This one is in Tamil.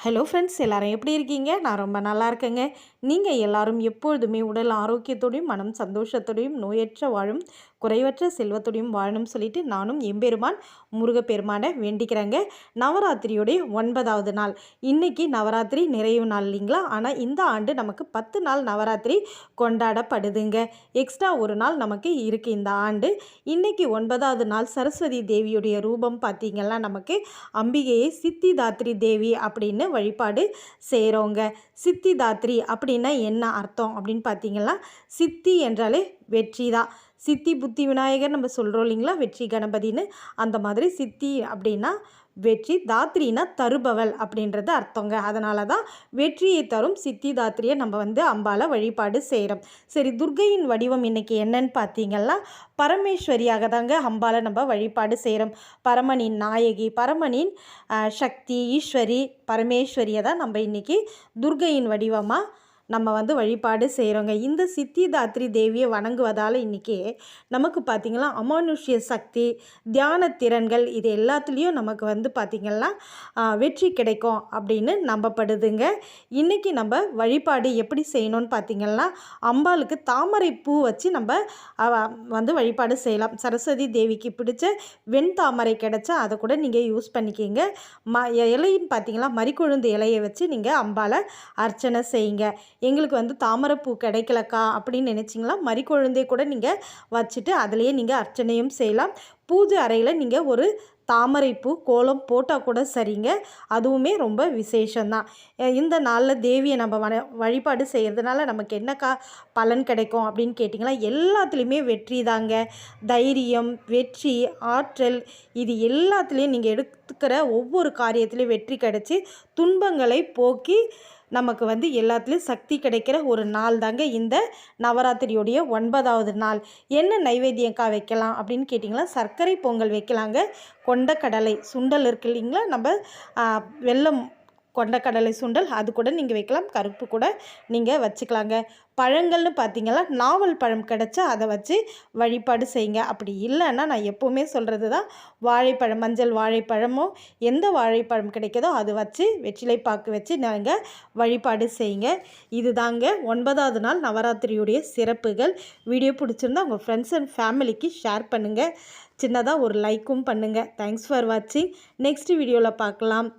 ஹலோ ஃப்ரெண்ட்ஸ், எல்லாரும் எப்படி இருக்கீங்க? நான் ரொம்ப நல்லா இருக்கேங்க. நீங்கள் எல்லாரும் எப்பொழுதுமே உடல் ஆரோக்கியத்தோடையும் மனம் சந்தோஷத்தோடையும் நோயற்ற வாழும் குறைவற்ற செல்வத்தோடையும் வாழணும்னு சொல்லிட்டு நானும் எம்பெருமான் முருகப்பெருமானை வேண்டிக்கிறேங்க. நவராத்திரியோடைய 9வது நாள் இன்றைக்கி நவராத்திரி நிறைவு நாள் இல்லைங்களா? ஆனால் இந்த ஆண்டு நமக்கு 10 நாள் நவராத்திரி கொண்டாடப்படுதுங்க. எக்ஸ்ட்ரா ஒரு நாள் நமக்கு இருக்குது இந்த ஆண்டு. இன்றைக்கி 9வது நாள் சரஸ்வதி தேவியுடைய ரூபம் பார்த்திங்கன்னா நமக்கு அம்பிகையை சித்திதாத்ரி தேவி அப்படின்னு வழிபாடு செய்கிறோங்க. சித்திதாத்ரி அப்படின்னா என்ன அர்த்தம் அப்படின்னு பார்த்தீங்கன்னா, சித்தி என்றாலே வெற்றி தான். சித்தி புத்தி விநாயகர் நம்ம சொல்கிறோம் இல்லைங்களா, வெற்றி கணபதின்னு. அந்த மாதிரி சித்தி அப்படின்னா வெற்றி, தாத்ரினா தருபவள் அப்படின்றது அர்த்தங்க. அதனால தான் வெற்றியை தரும் சித்தி தாத்ரியை நம்ம அம்பால வழிபாடு செய்கிறோம். சரி, துர்க்கையின் வடிவம் இன்றைக்கி என்னன்னு பார்த்தீங்கன்னா, பரமேஸ்வரியாக தாங்க அம்பால நம்ம வழிபாடு செய்கிறோம். பரமனின் நாயகி, பரமனின் சக்தி, ஈஸ்வரி, பரமேஸ்வரியை தான் நம்ம இன்றைக்கி துர்க்கையின் வடிவமாக நம்ம வழிபாடு செய்கிறோங்க. இந்த சித்திதாத்ரி தேவியை வணங்குவதால் இன்றைக்கி நமக்கு பார்த்திங்கன்னா அமானுஷ்ய சக்தி, தியான திறன்கள் இது எல்லாத்துலேயும் நமக்கு பார்த்திங்கன்னா வெற்றி கிடைக்கும் அப்படின்னு நம்பப்படுதுங்க. இன்றைக்கி நம்ம வழிபாடு எப்படி செய்யணும்னு பார்த்திங்கன்னா, அம்பாளுக்கு தாமரை பூ வச்சு நம்ம வழிபாடு செய்யலாம். சரஸ்வதி தேவிக்கு பிடிச்ச வெண்தாமரை கிடைச்சா அதை கூட நீங்கள் யூஸ் பண்ணிக்கிங்க. இலைன்னு பார்த்திங்கன்னா மறிக்கொழுந்து இலையை வச்சு நீங்கள் அம்பாளை அர்ச்சனை செய்யுங்க. எங்களுக்கு தாமரைப்பூ கிடைக்கலக்கா அப்படின்னு நினச்சிங்களா, மறிக்கொழுந்தே கூட நீங்கள் வச்சுட்டு அதிலையே நீங்கள் அர்ச்சனையும் செய்யலாம். பூஜை அறையில் நீங்கள் ஒரு தாமரைப்பூ கோலம் போட்டால் கூட சரிங்க, அதுவுமே ரொம்ப விசேஷந்தான். இந்த நாளில் தேவியை நம்ம வழிபாடு செய்கிறதுனால நமக்கு என்னக்கா பலன் கிடைக்கும் அப்படின்னு கேட்டிங்கன்னா, எல்லாத்துலேயுமே வெற்றி தாங்க. தைரியம், வெற்றி, ஆற்றல் இது எல்லாத்துலேயும் நீங்கள் எடுத்துக்கிற ஒவ்வொரு காரியத்துலேயும் வெற்றி கிடைச்சி துன்பங்களை போக்கி நமக்கு எல்லாத்துலேயும் சக்தி கிடைக்கிற ஒரு நாள் தாங்க இந்த நவராத்திரியோடைய 9வது நாள். என்ன நைவேத்தியக்கா வைக்கலாம் அப்படின்னு கேட்டிங்கன்னா, சர்க்கரை பொங்கல் வைக்கலாங்க. கொண்டக்கடலை சுண்டல் இருக்கு இல்லைங்களா, நம்ம வெல்லம் கொண்டக்கடலை சுண்டல் அது கூட நீங்கள் வைக்கலாம். கருப்பு கூட நீங்கள் வச்சுக்கலாங்க. பழங்கள்னு பார்த்திங்கன்னா நாவல் பழம் கிடச்சா அதை வச்சு வழிபாடு செய்யுங்க. அப்படி இல்லைன்னா நான் எப்போவுமே சொல்கிறது தான், வாழைப்பழம், மஞ்சள் வாழைப்பழமோ எந்த வாழைப்பழம் கிடைக்கிதோ அது வச்சு வெற்றிலை பாக்கு வச்சு நீங்கள் வழிபாடு செய்யுங்க. இது தாங்க 9வது நாள் நவராத்திரியுடைய சிறப்புகள். வீடியோ பிடிச்சிருந்தா உங்கள் ஃப்ரெண்ட்ஸ் அண்ட் ஃபேமிலிக்கு ஷேர் பண்ணுங்கள். சின்னதாக ஒரு லைக்கும் பண்ணுங்கள். தேங்க்ஸ் ஃபார் வாட்சிங். நெக்ஸ்ட் வீடியோவில் பார்க்கலாம்.